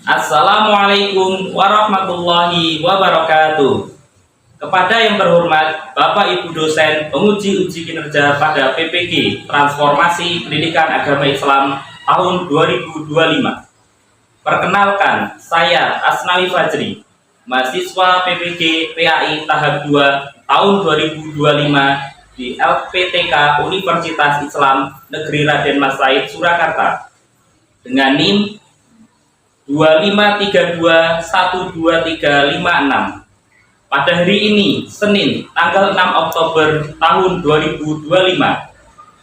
Assalamualaikum warahmatullahi wabarakatuh. Kepada yang terhormat Bapak Ibu dosen penguji uji kinerja pada PPG Transformasi Pendidikan Agama Islam tahun 2025. Perkenalkan, saya Asnawi Fajri, mahasiswa PPG PAI tahap 2 tahun 2025 di LPTK Universitas Islam Negeri Raden Mas Said Surakarta dengan NIM 253212356. Pada hari ini, Senin, tanggal 6 Oktober tahun 2025,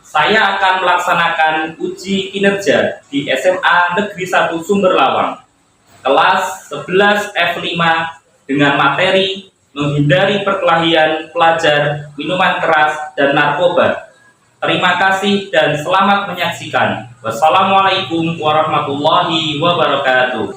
saya akan melaksanakan uji kinerja di SMA Negeri 1 Sumber Lawang, kelas 11 F5 dengan materi menghindari perkelahian pelajar, minuman keras, dan narkoba. Terima kasih dan selamat menyaksikan. Wassalamualaikum warahmatullahi wabarakatuh.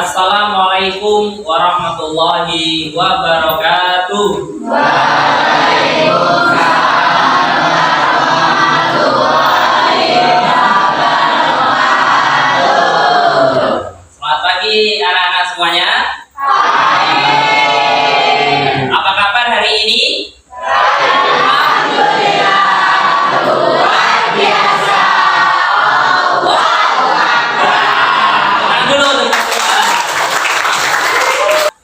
Assalamualaikum warahmatullahi wabarakatuh. Anak-anak semuanya, apa kabar hari ini? Alhamdulillah, luar biasa. Tenang dulu.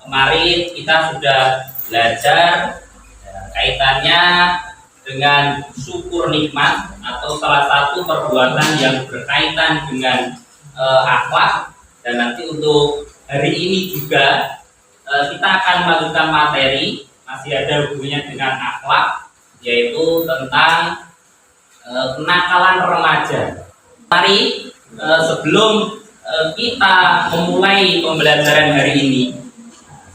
Kemarin kita sudah belajar kaitannya dengan syukur nikmat atau salah satu perbuatan yang berkaitan dengan akhlak. Dan nanti untuk hari ini juga kita akan melanjutkan materi masih ada hubungannya dengan akhlak, yaitu tentang kenakalan remaja. Mari sebelum kita memulai pembelajaran hari ini,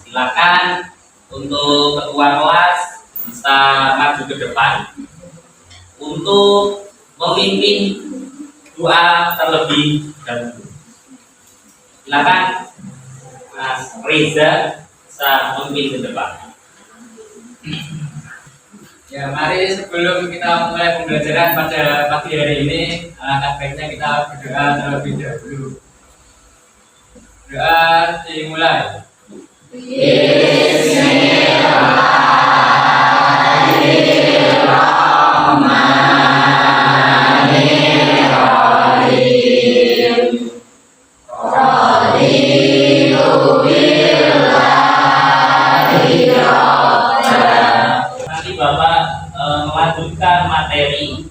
silakan untuk ketua kelas bisa maju ke depan untuk memimpin doa terlebih dahulu. Silakan Mas Reza bisa memimpin ke depan. Ya, mari sebelum kita mulai pembelajaran pada pagi hari ini, alangkah baiknya kita berdoa terlebih dahulu. Doa dimulai. Nanti Bapak melanjutkan materi.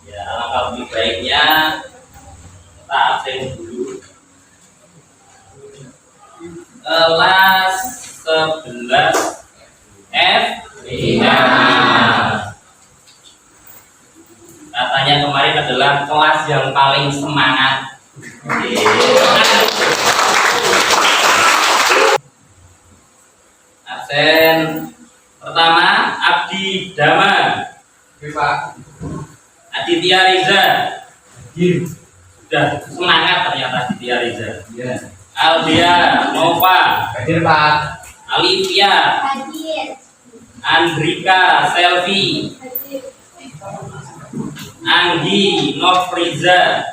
Ya, alangkah lebih baiknya kita absen dulu. Kelas 11 F5. Katanya kemarin adalah kelas yang paling semangat. Absen pertama Abdi Dama, Pak. Aditya Reza. Sudah semangat ternyata Aditya Reza. Ya. Aldia Nova, Hadir, Pak. Alivia, Hadir. Andrika Selvi, Anggi Nofriza,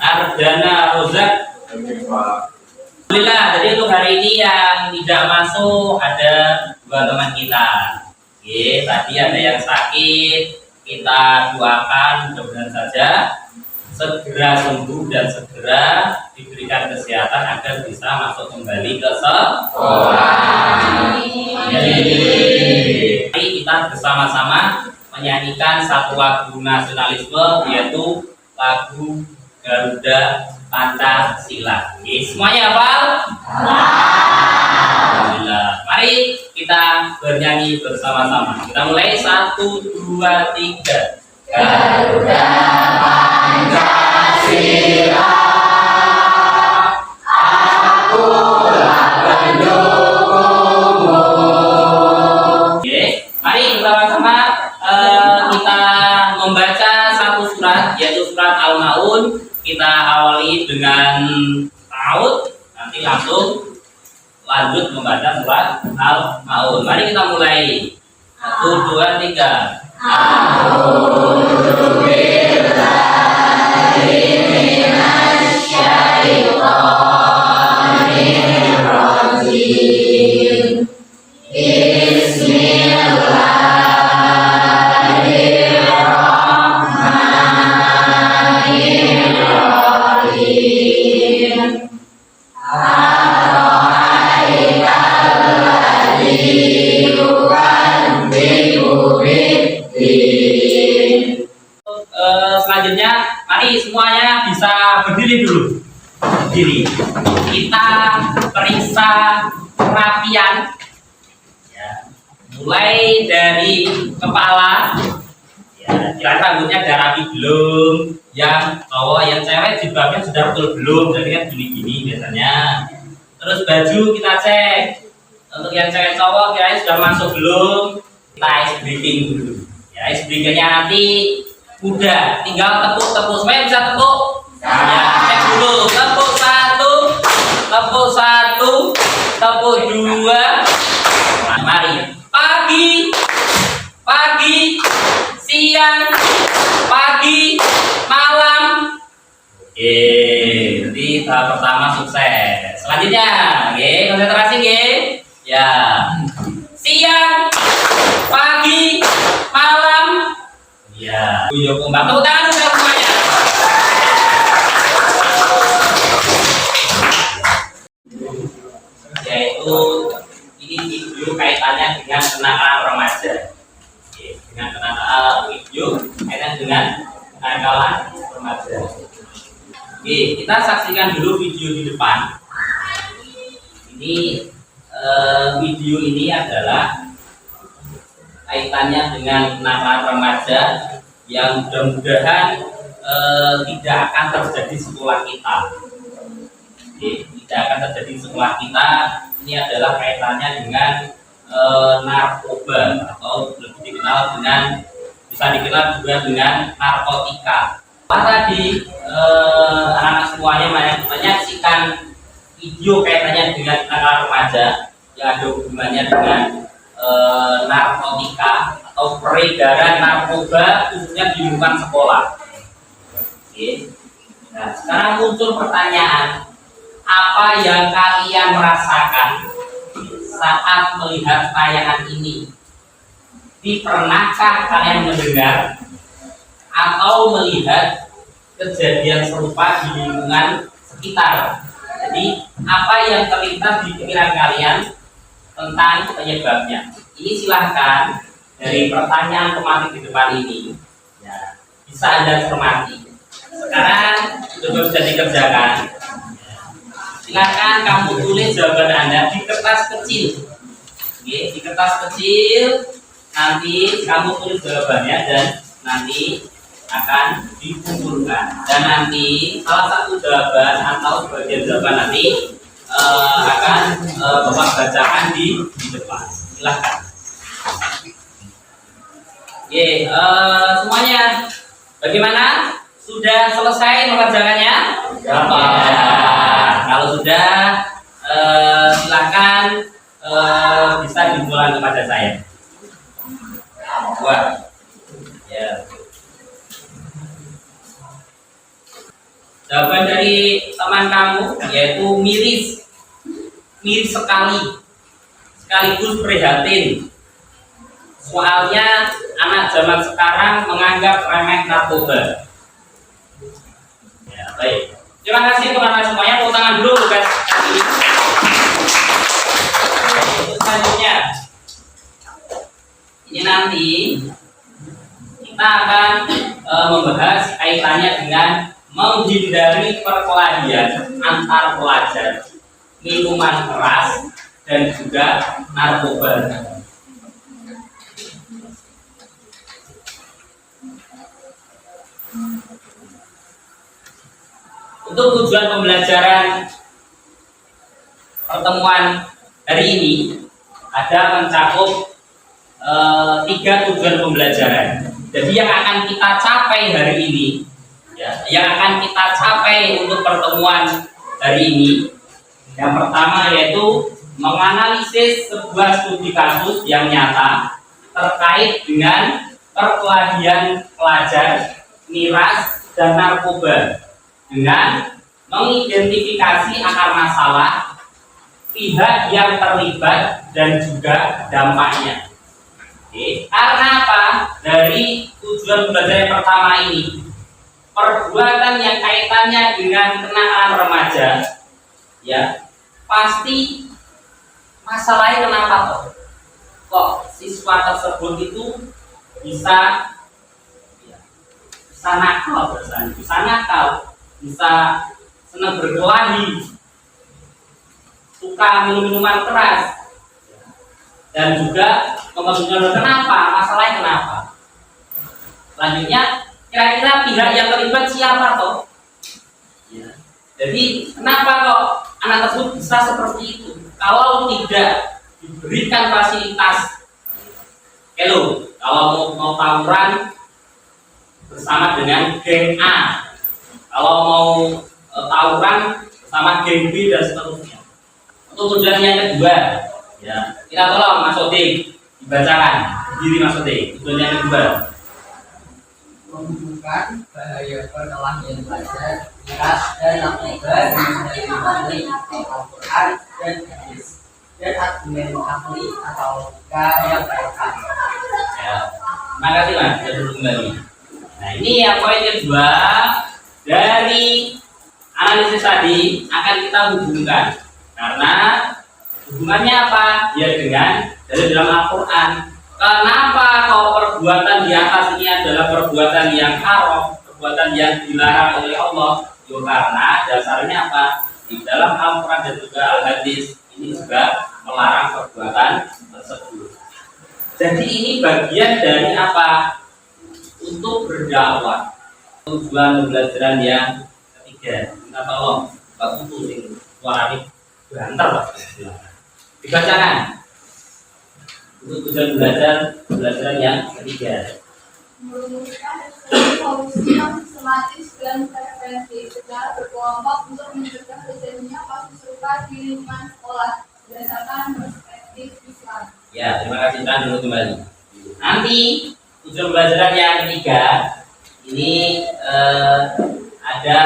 Ardana Rozak. Alhamdulillah, jadi untuk hari ini yang tidak masuk ada dua teman kita. Oke, tadi ada yang sakit, kita doakan mudah-mudahan saja segera sembuh dan segera diberikan kesehatan agar bisa masuk kembali ke sekolah. Jadi kita bersama-sama menyanyikan satu lagu nasionalisme, yaitu lagu Garuda Pancasila. Oke, semuanya hafal? Alhamdulillah. Mari kita bernyanyi bersama-sama. Kita mulai 1, 2, 3. Garuda Pancasila, akulah pendukungmu. Oke, mari bersama-sama kita membaca satu surat, yaitu surat Al-Maun. Kita awali dengan ta'awudz, nanti langsung lanjut membaca surat Al-Maun. Mari kita mulai. 1, 2, 3. A'udzu billahi minasyaitonir rajim. Bismillahirrahmanirrahim. Selanjutnya, mari semuanya bisa berdiri dulu. Berdiri. Kita periksa kerapian. Ya. Mulai dari kepala. Ya, kira rambutnya udah rapi belum? Yang cowok, yang cewek jilbabnya sudah betul belum? Jadi kan gini-gini biasanya. Terus baju kita cek. Untuk yang cewek cowok kira sudah masuk belum? Kita ice breaking dulu. Ya, ice breakingnya nanti udah, tinggal tepuk-tepuk. Semuanya bisa tepuk? Ya, cek dulu. Tepuk 1, tepuk 1, tepuk 2. Nah, mari. Pagi, pagi, siang, pagi, malam. Oke, jadi tahap pertama sukses. Selanjutnya, oke, konsentrasi, oke. Ya, siang, pagi, malam. Ya, Buyo Kumbang, tepuk tangan untuk semuanya. Yaitu ini video kaitannya dengan kenakalan remaja. Oke, dengan kenakalan video kaitannya dengan kenakalan remaja. Oke, kita saksikan dulu video di depan. Ini video ini adalah kaitannya dengan kenakalan remaja yang mudah-mudahan tidak akan terjadi di sekolah kita. Oke, tidak akan terjadi di sekolah kita. Ini adalah kaitannya dengan narkoba atau lebih dikenal dengan, bisa dikenal juga dengan narkotika. Tadi anak-anak semuanya menyaksikan video kaitannya dengan kenakalan remaja yang ada hubungannya dengan narkotika atau peredaran narkoba khususnya di lingkungan sekolah. Oke. Nah, sekarang muncul pertanyaan, apa yang kalian merasakan saat melihat tayangan ini? Pernahkah kalian mendengar atau melihat kejadian serupa di lingkungan sekitar? Jadi, apa yang terlintas di pikiran kalian tentang penyebabnya? Ini silahkan dari pertanyaan pematik di depan ini, ya, bisa Anda cermati. Sekarang sudah bisa dikerjakan. Silahkan kamu tulis jawaban Anda di kertas kecil. Oke, di kertas kecil nanti kamu tulis jawabannya dan nanti akan dikumpulkan. Dan nanti salah satu jawaban atau sebagian jawaban nanti akan Bapak bacakan di depan. Silahkan. Oke, semuanya bagaimana? Sudah selesai mengerjakannya? Ya. Kalau sudah, silahkan bisa dimulai kepada saya. Wah, ya. Jawaban dari teman kamu yaitu miris sekali, sekaligus prihatin. Soalnya anak zaman sekarang menganggap remeh narkoba. Ya, baik. Terima kasih teman-teman semuanya. Tepuk tangan dulu, guys. Selanjutnya, ini nanti kita akan membahas kaitannya dengan menghindari perkelahian antar pelajar, minuman keras, dan juga narkoba. Untuk tujuan pembelajaran pertemuan hari ini ada mencakup 3 tujuan pembelajaran. Jadi yang akan kita capai hari ini, ya, yang akan kita capai untuk pertemuan hari ini, yang pertama yaitu menganalisis sebuah studi kasus yang nyata terkait dengan perkelahian pelajar, miras, dan narkoba dengan mengidentifikasi akar masalah, pihak yang terlibat, dan juga dampaknya. Oke. Karena apa? Dari tujuan belajar yang pertama ini, perbuatan yang kaitannya dengan kenakalan remaja, ya pasti masalahnya kenapa kok siswa tersebut itu bisa nakal, bisa senang berkelahi, suka minum-minuman keras, dan juga kemudian kenapa? Masalahnya kenapa? Selanjutnya, kira-kira pihak yang terlibat siapa toh? Ya. Jadi kenapa kok anak tersebut bisa seperti itu? Kalau tidak diberikan fasilitas, kalau mau tawuran bersama dengan geng A, kalau mau tawuran bersama geng B dan seterusnya. Untuk tujuan yang kedua, ya kita tolong Mas Odi dibacakan diri Mas Odi. Tujuan yang kedua, menunjukkan bahaya perkelahian pelajar, miras, dan narkoba dari Al-Quran dan hadis dan argumen ahli atau logika yang relevan. ya. Terima kasih Mas, sudah kembali. Nah ini yang poin kedua dari analisis tadi akan kita hubungkan, karena hubungannya apa? Ya dengan dari dalam Al-Quran. Kenapa kalau perbuatan di atas ini adalah perbuatan yang haram, perbuatan yang dilarang oleh Allah? Ya karena dasarnya apa? Di dalam Al-Quran dan juga Al-Hadis ini juga melarang perbuatan tersebut. Jadi ini bagian dari apa? Untuk berdakwah. Tujuan pembelajaran yang ketiga. Kita tolong Pak Putu sing suaranya banter Pak. Dibacakan. Untuk tujuan pembelajaran yang ketiga. Merumuskan solusi yang sistematis dan preventif secara berkelompok untuk mencegah terjadinya kasus serupa di lingkungan sekolah berdasarkan perspektif Islam. Ya, terima kasih Tan dulu kembali. Nanti tujuan pembelajaran yang ketiga ini ada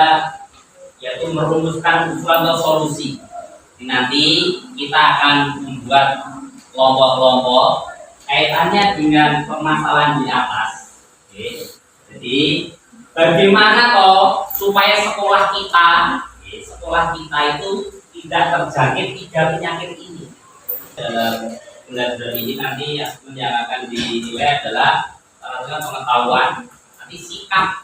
yaitu merumuskan usulan atau solusi. Nanti kita akan membuat kelompok-kelompok kaitannya dengan permasalahan di atas. Oke. Jadi bagaimana kok supaya sekolah kita itu tidak terjangkit 3 penyakit ini? Dalam pembelajaran ini nanti yang akan dinilai adalah pengetahuan, nanti sikap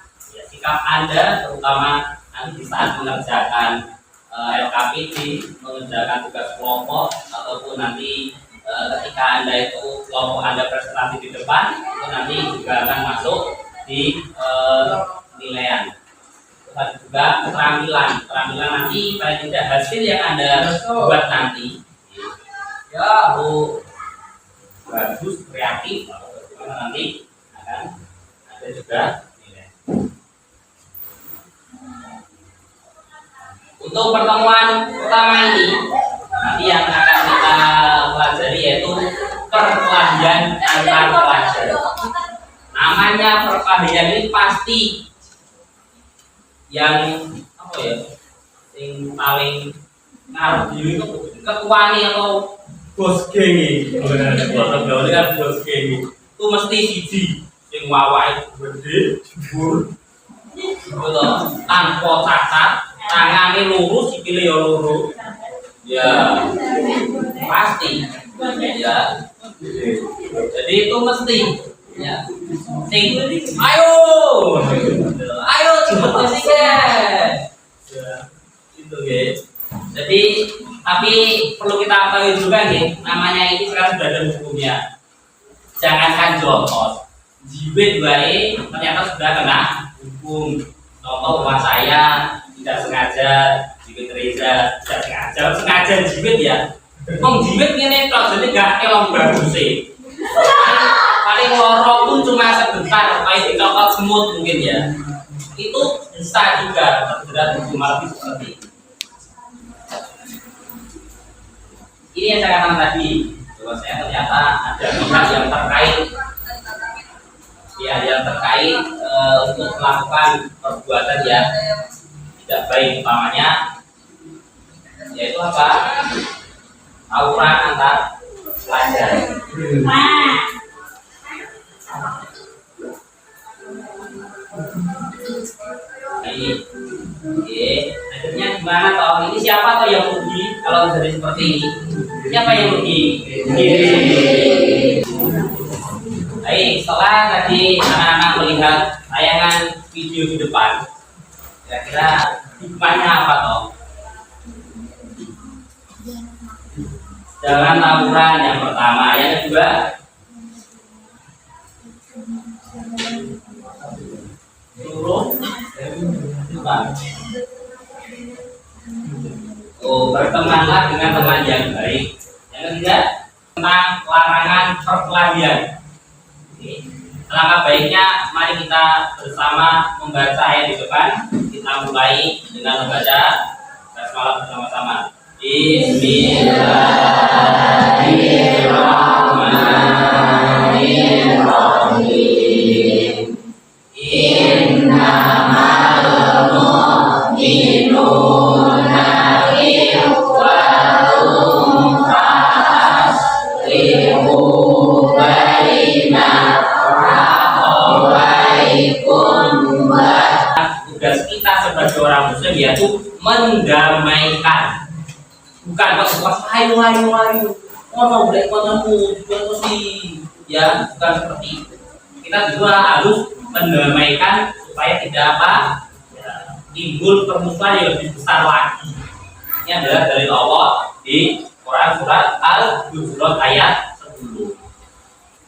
Anda terutama nanti di saat mengerjakan LKPD, mengerjakan tugas kelompok, ataupun nanti ketika Anda itu kelompok Anda presentasi di depan, itu nanti juga akan masuk di penilaian. Dan juga keterampilan nanti paling tidak hasil yang Anda buat nanti ya bagus, kreatif, nanti akan ada juga nilai. Untuk pertemuan pertama ini nanti yang akan kita pelajari yaitu perkelahian antar pelajar. Namanya perkelahian ini pasti yang apa ya? Yang paling ngaruh diri itu ketua nih atau bos geng ini kan bos geng itu mesti siji yang wawai gede jebur gitu tanpa cacat, tangannya lurus, sikile ya lurus ya pasti ya. Jadi itu mesti ya sing ayo cepet sih ya itu guys. Jadi tapi perlu kita ketahui juga nih, namanya ini sekarang sudah ada hukumnya. Jangankan jotos, jiwet baik ternyata sudah kena hukum. Contoh rumah saya tidak sengaja jiwet Reza, tidak sengaja jiwet ya. Jiwet ini kalau jadi gak elong bagus sih. paling loro pun cuma sebentar, kayak dicokot semut mungkin ya, itu bisa juga terjerat hukum mati seperti ini. Ini yang saya katakan tadi, bahwa saya ternyata ada pihak yang terkait, ya yang terkait untuk melakukan perbuatan yang tidak baik, utamanya yaitu apa? Tawuran antar pelajar. Ini, oke. Akhirnya gimana toh? Ini siapa toh yang rugi kalau jadi seperti ini? Siapa yang rugi? Baik, setelah tadi anak-anak melihat tayangan video di depan, kira-kira hikmahnya apa toh? Jangan tawuran yang pertama, yang kedua suruh bertemanlah dengan teman yang baik. Yang ketiga tentang larangan perkelahian. Alangkah baiknya mari kita bersama membaca ayat di depan. Kita mulai dengan membaca basmalah bersama-sama. Bismillahirrahmanirrahim. Innamal mu'minuna ikhwatun fa'aslihu baina akhawaykum. Tugas kita sebagai orang muslim yaitu mendamaikan, bukan pas ayo boleh ya, bukan seperti itu. Kita juga harus mendamaikan supaya tidak apa ya, timbul permusuhan yang lebih besar lagi. Ini adalah dari Allah di Quran surat Al-Hujurat ayat 10.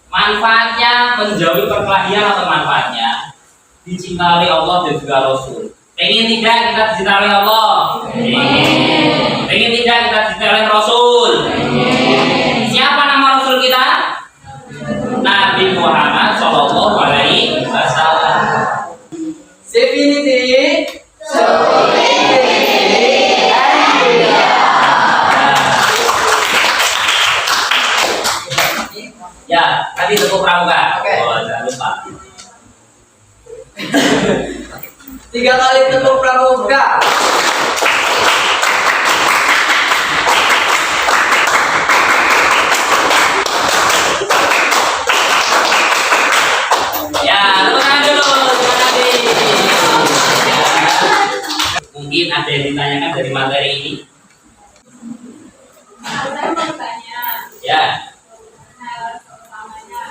Manfaatnya menjauhi perkelahian atau manfaatnya dicintai oleh Allah dan juga Rasul. Pengen tidak kita dicintai oleh Allah? Pengen tidak kita dicintai oleh Rasul? Siapa nama Rasul kita? Nabi Muhammad Shallallahu Alaihi Wasallam. Sefinity. Ya, tadi tepuk pramuka. Oke. Oh, jangan lupa. 3 kali tepuk pramuka. Ya, terima kasih dulu. Terima kasih. Ya. Mungkin ada yang ditanyakan dari materi ini. Saya mau bertanya. Ya. Nah, pertamanya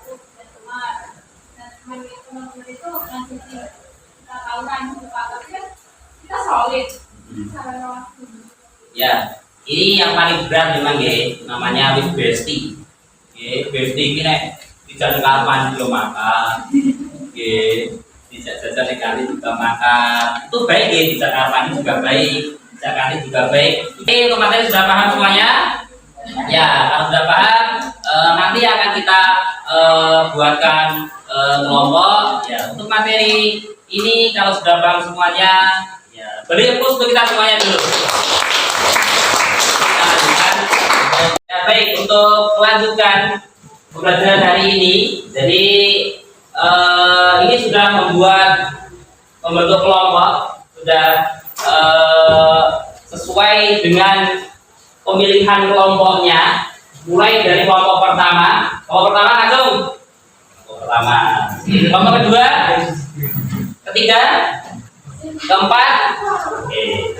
satu teman dan teman itu nanti kita tahu kan tapi kan kita solid. Cara Ya, ini yang paling berat memang ya, namanya wis besti. Ya, besti ini nek tidak kapan juga makan. Ya, tidak jajan kali juga makan. Itu baik ya, tidak kapan juga baik, tidak kali juga baik. Oke, untuk materi sudah paham semuanya? Ya, kalau sudah paham, nanti akan kita buatkan kelompok. Ya, untuk materi ini kalau sudah paham semuanya, ya beri plus untuk kita semuanya dulu. Ya, baik, untuk melanjutkan pembelajaran hari ini, jadi ini sudah membentuk kelompok, sudah sesuai dengan pemilihan kelompoknya, mulai dari kelompok pertama langsung kelompok pertama, kelompok kedua, ketiga, keempat. Oke.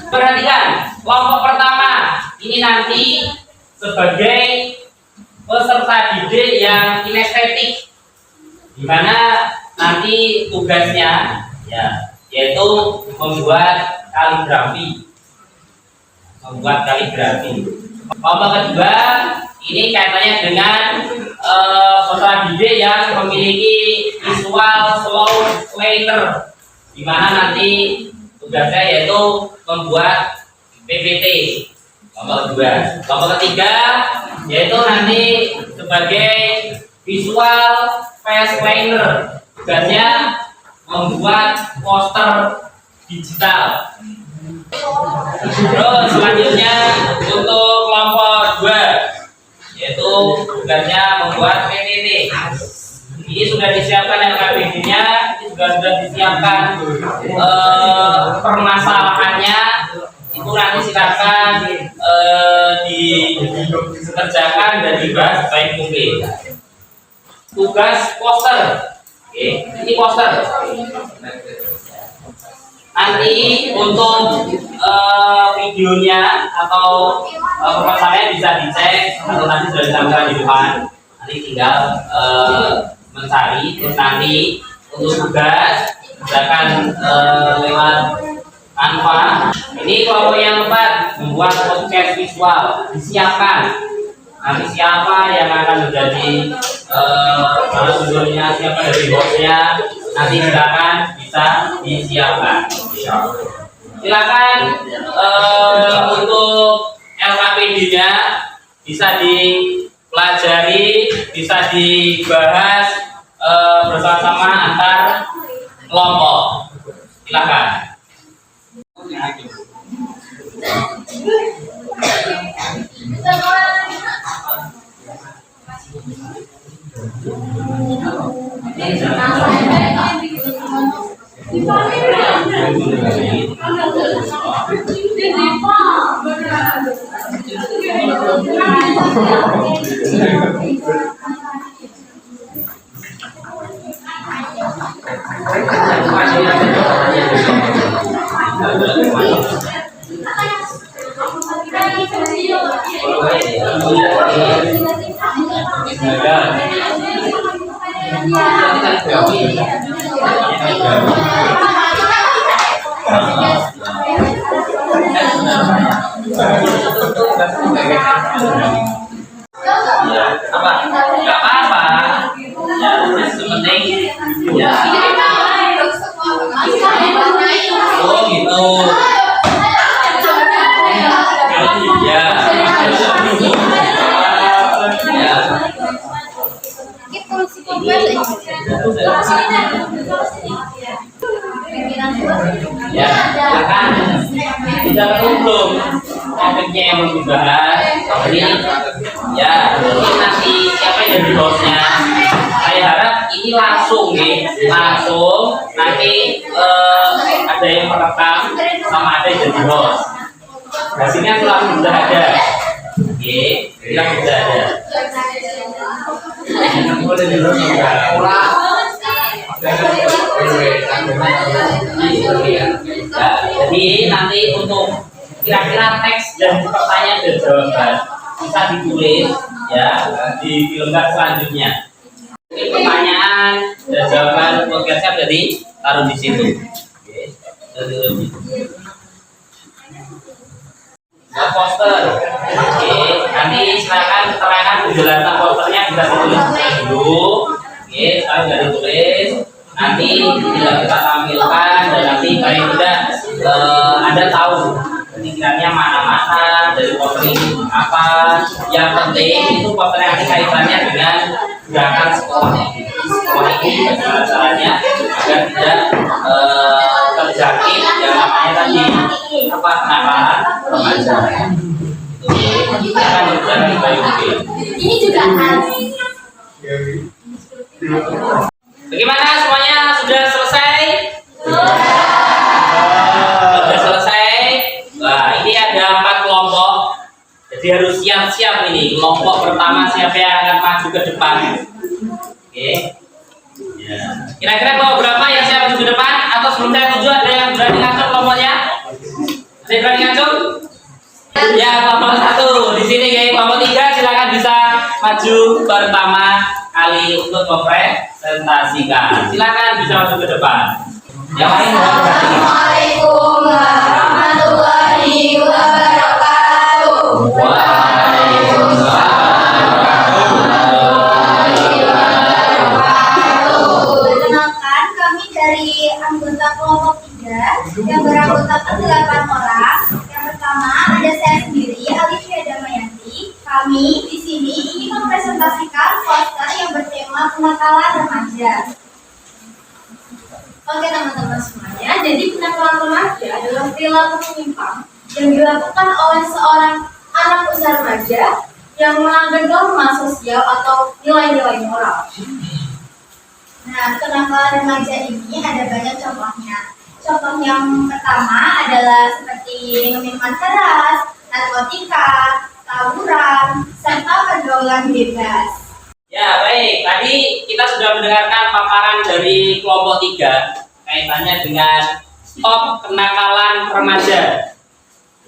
Perhatikan, kelompok pertama ini nanti sebagai peserta didik yang kinestetik, di mana nanti tugasnya ya yaitu membuat kaligrafi. Kelompok kedua ini kaitannya dengan peserta didik yang memiliki visual slow learner, di mana nanti tugasnya yaitu membuat PPT. Kelompok kedua. Kelompok ketiga yaitu nanti sebagai visual face planner, tugasnya membuat poster digital. Terus selanjutnya untuk kelompok 2, yaitu tugasnya membuat PPT. Ini sudah disiapkan LKPD-nya, ini juga sudah disiapkan permasalahannya. Itu nanti silakan dikerjakan dan dibahas baik mungkin. Tugas poster, oke, ini poster. Nanti untuk videonya atau permasalahannya bisa dicek atau nanti sudah ditampilkan di depan. Nanti tinggal mencari. Terus nanti untuk tugas kerjakan lewat Canva. Ini kelompok yang 4, membuat podcast visual, disiapkan. Nanti siapa yang akan menjadi narasumbernya, siapa dari hostnya, nanti silakan bisa disiapkan. Silakan untuk LKPD-nya bisa dipelajari, bisa dibahas bersama-sama antar kelompok. Silakan. Apa? Gak apa-apa. Ya, penting. Ya. Oh gitu. Ya. Ya, silakan. Kita belum topiknya yang mau dibahas. Ini ya, ini nanti siapa yang jadi hostnya? Saya harap ini langsung nih, langsung nanti ada yang merekam sama ada yang jadi host. Hasilnya selalu sudah ada. Oke, bilang sudah ada. Jadi nanti untuk kira-kira teks dan pertanyaan dan jawaban bisa ditulis ya di lembar selanjutnya. Ini pertanyaan dan jawaban podcastnya jadi taruh di situ. Nah, poster. Oke, nanti silakan keterangan penjelasan posternya bisa ditulis dulu. Oke, sekarang sudah ditulis. Nanti tidak kita tampilkan dan nanti paling tidak Anda tahu pikirannya mana-mana dari poster ini apa. Yang penting itu poster yang kaitannya dengan gerakan sekolah ini. Sekolah ini bagaimana caranya agar tidak terjangkit yang namanya tadi apa kenakalan remaja. Itu akan berjalan baik. Ini juga Bagaimana semuanya sudah selesai? Sudah selesai. Nah, ini ada 4 kelompok. Jadi harus siap-siap ini. Kelompok pertama siapa yang akan maju ke depan? Oke. Ya. Kira-kira kelompok berapa yang siap maju ke depan? Atau sebelum saya tuju ada yang berani ngatur kelompoknya? Ada yang berani ngatur? Ya, kelompok 1 di sini guys. Kelompok 3 silakan bisa maju pertama kali untuk mempresentasikan. Silakan bisa masuk ke depan. Yang lain Assalamualaikum warahmatullahi wabarakatuh. Waalaikumsalam warahmatullahi wabarakatuh. Perkenalkan, kami dari anggota kelompok 3 yang beranggotakan 8 orang. Yang pertama ada saya sendiri, Alifia Damayanti. Kami di sini ingin mempresentasikan poster yang bertema kenakalan remaja. Oke teman-teman semuanya, jadi kenakalan remaja adalah perilaku menyimpang yang dilakukan oleh seorang anak usia remaja yang melanggar norma sosial atau nilai-nilai moral. Nah, kenakalan remaja ini ada banyak contohnya. Contoh yang pertama adalah seperti minuman keras, narkotika, tawuran, serta pergaulan bebas. Ya, baik. Tadi kita sudah mendengarkan paparan dari kelompok 3 kaitannya dengan stop kenakalan remaja.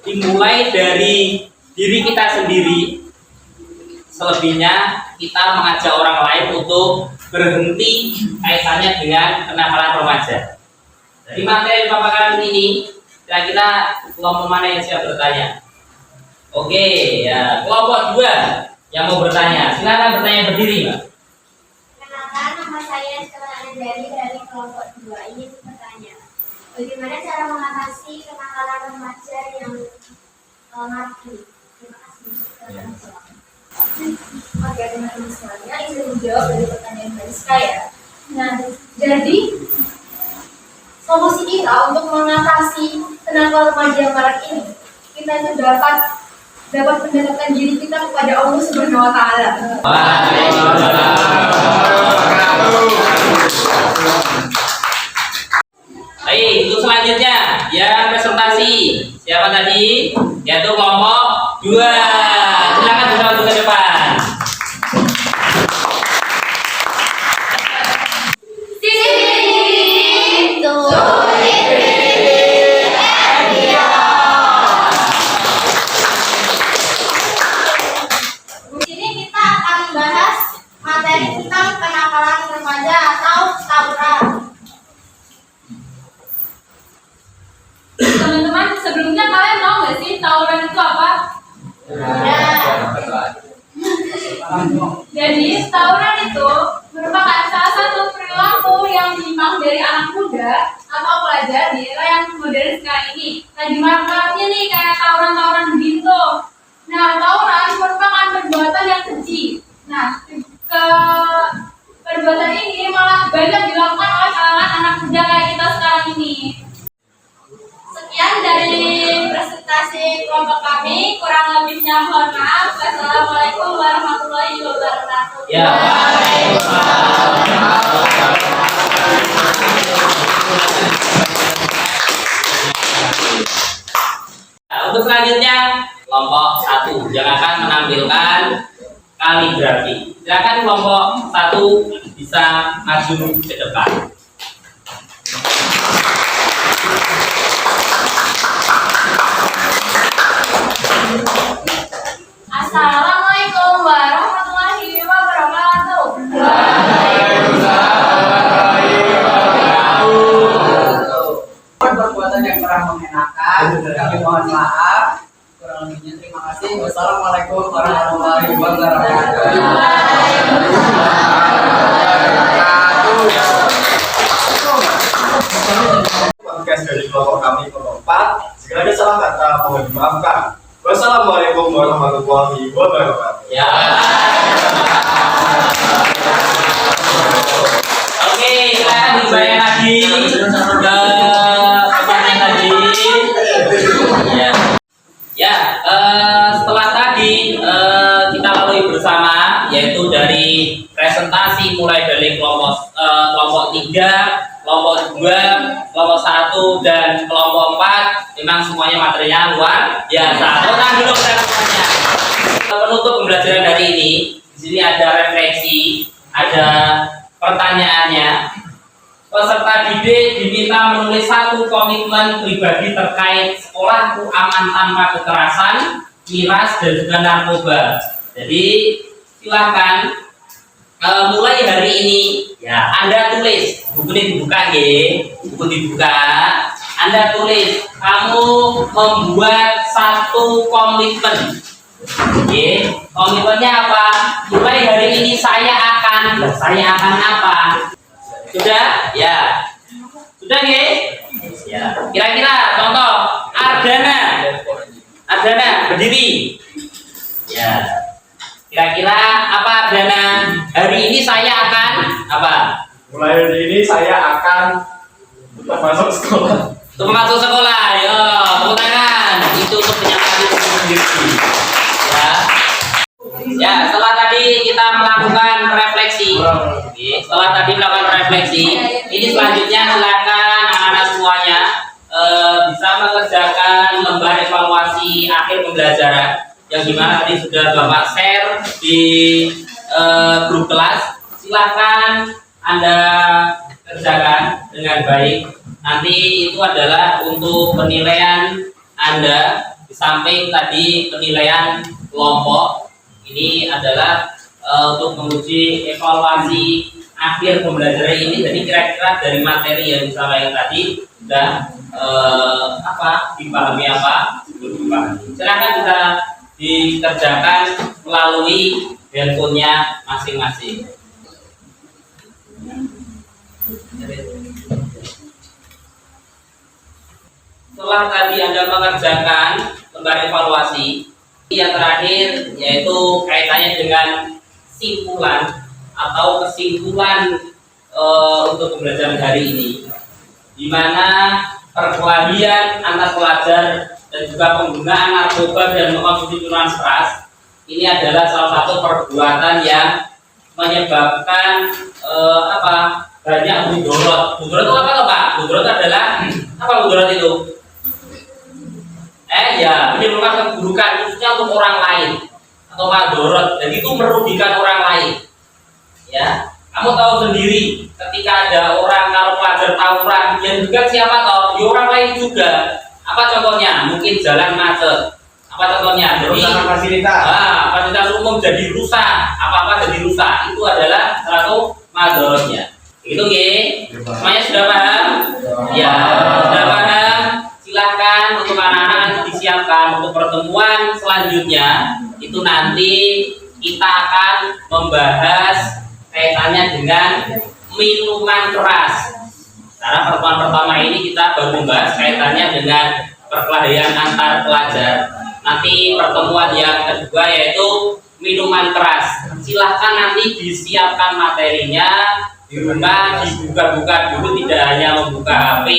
Dimulai dari diri kita sendiri. Selebihnya kita mengajak orang lain untuk berhenti kaitannya dengan kenakalan remaja. Dari materi paparan ini, kira-kira kelompok mana yang siap bertanya? Oke, ya kelompok 2 yang mau bertanya, silakan bertanya berdiri, Mbak. Kenalkan, nama saya Stella dari kelompok 2 ingin bertanya, bagaimana cara mengatasi kenakalan remaja yang mati? Terima kasih. Oke, teman-teman semuanya ingin menjawab dari pertanyaan dari saya. Nah, jadi solusi kita untuk mengatasi kenakalan remaja yang marak ini, kita itu dapat mendekatkan diri kita kepada Allah Subhanahu wa Ta'ala. Baik, untuk selanjutnya yang presentasi siapa tadi? Yaitu kelompok 2. Silakan berlalu ke depan. Teman-teman, sebelumnya kalian tahu nggak sih tawuran itu apa? Jadi tawuran itu merupakan salah satu perilaku yang menyimpang dari anak muda atau pelajar di era yang modern sekarang ini. Nah, dimanfaatnya nih kayak tawuran-tawuran begitu. Nah, tawuran merupakan perbuatan yang keji. Nah, perbuatan ini malah banyak dilakukan oleh kalangan anak muda kayak kita sekarang ini. Sekian dari presentasi kelompok kami, kurang lebihnya mohon maaf. Wassalamualaikum warahmatullahi wabarakatuh. Ya, nah, untuk selanjutnya kelompok 1 yang akan menampilkan kaligrafi. Silakan kelompok 1 bisa maju ke depan. Assalamualaikum warahmatullahi wabarakatuh. Perbuatan yang kurang mengenakan, kami mohon maaf. Kurang lebihnya terima kasih. Wassalamualaikum warahmatullahi wabarakatuh. Podcast dari kelompok kami kelompok 4. Jika ada salah kata mohon dimaafkan. Wassalamualaikum warahmatullahi wabarakatuh. Ya. Oke, silakan dibayar lagi ke tempatnya tadi. Ya. Ya, setelah tadi kita lalui bersama, yaitu dari presentasi mulai dari kelompok 3, kelompok 2, kelompok 1 dan kelompok 4. Memang semuanya materinya luar biasa. Tenang dulu semuanya. Penutup pembelajaran hari ini, di sini ada refleksi, ada pertanyaannya. Peserta didik diminta menulis 1 komitmen pribadi terkait sekolahku aman tanpa kekerasan, miras dan juga narkoba. Jadi silahkan mulai hari ini ya Anda tulis, buku ini dibuka ya, buku dibuka. Anda tulis, kamu membuat 1 komitmen. Oke, komitmennya apa? Mulai hari ini saya akan apa? Sudah? Ya. Sudah ya? Ya. Kira-kira contoh Ardana berdiri. Ya. Kira-kira apa Ardana? hari ini saya akan apa? Mulai hari ini saya akan tetap masuk sekolah. Untuk masuk sekolah, yo, tepuk tangan. Itu untuk penyampaian itu sendiri. Ya. Ya, setelah tadi kita melakukan refleksi. Oke, setelah tadi melakukan refleksi, ini selanjutnya silakan anak-anak semuanya bisa mengerjakan lembar evaluasi akhir pembelajaran yang dimana tadi sudah Bapak share di grup kelas. Silakan Anda kerjakan dengan baik. Nanti itu adalah untuk penilaian Anda. Di samping tadi penilaian kelompok, ini adalah untuk menguji evaluasi akhir pembelajaran ini. Jadi kira-kira dari materi yang disampaikan tadi sudah dipahami apa? Belum dipahami. Silakan bisa dikerjakan melalui handphonenya masing-masing. Setelah tadi Anda mengerjakan lembar evaluasi, yang terakhir yaitu kaitannya dengan simpulan atau kesimpulan untuk pembelajaran hari ini, di mana perkelahian antar pelajar dan juga penggunaan narkoba dan mengkonsumsi minuman keras ini adalah salah satu perbuatan yang menyebabkan banyak mudorot. Mudorot itu apa, Pak? Mudorot adalah apa? Mudorot itu menimbulkan keburukan khususnya untuk orang lain atau madorot, dan itu merugikan orang lain. Ya, kamu tahu sendiri ketika ada orang, kalau pelajar tawuran yang juga siapa tahu, ya orang lain juga. Apa contohnya? Mungkin jalan macet. Apa contohnya? Jadi fasilitas umum jadi rusak, apa-apa jadi rusak. Itu adalah salah satu madorotnya. Itu semuanya sudah paham? Ya, sudah paham. Silahkan untuk anak-anak disiapkan untuk pertemuan selanjutnya. Itu nanti kita akan membahas kaitannya dengan minuman keras. Karena pertemuan pertama ini kita baru membahas kaitannya dengan perkelahian antar pelajar. Nanti pertemuan yang kedua yaitu minuman keras. Silahkan nanti disiapkan materinya di rumah, dibuka-buka dulu, tidak hanya membuka HP,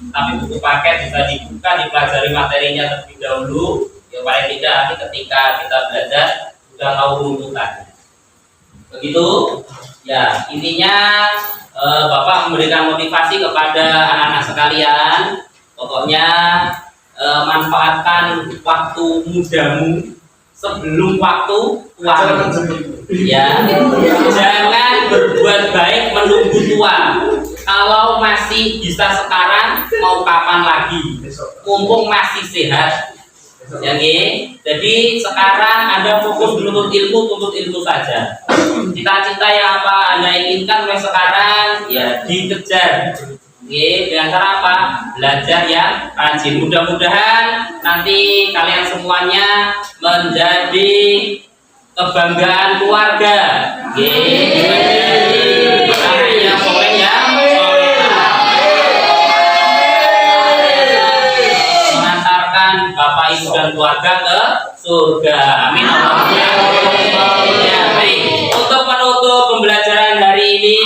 tapi buku paket bisa dibuka, dipelajari materinya terlebih dahulu. Ya paling tidak nanti ketika kita belajar sudah tahu runtutannya. Begitu. Ya, intinya Bapak memberikan motivasi kepada anak-anak sekalian. Pokoknya manfaatkan waktu mudamu sebelum waktu tua. Ya, jangan berbuat baik menunggu tua. Kalau masih bisa sekarang, mau kapan lagi? Mumpung masih sehat. Ya, jadi sekarang Anda fokus menuntut ilmu saja. Cita-cita yang apa Anda inginkan mulai sekarang, ya dikejar. Dengan cara apa? Belajar yang rajin. Mudah-mudahan nanti kalian semuanya menjadi kebanggaan keluarga. Yang soleh ya, mengantarkan Bapak Ibu dan keluarga ke surga. Amin. Ya, baik. Untuk menutup pembelajaran hari ini,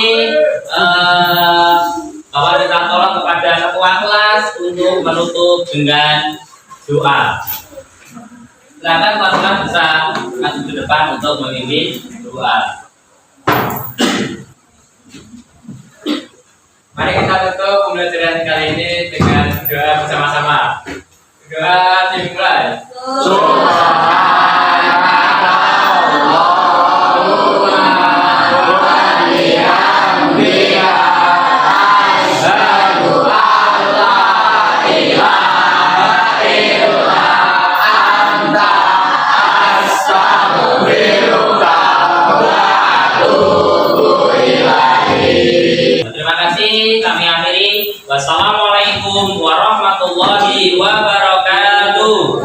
Bapak minta tolong kepada ketua kelas untuk menutup dengan doa. Silakan teman-teman bisa maju ke depan untuk memimpin doa. Mari kita tutup pembelajaran kali ini dengan doa bersama-sama. Doa dimulai. Wassalamualaikum warahmatullahi wabarakatuh.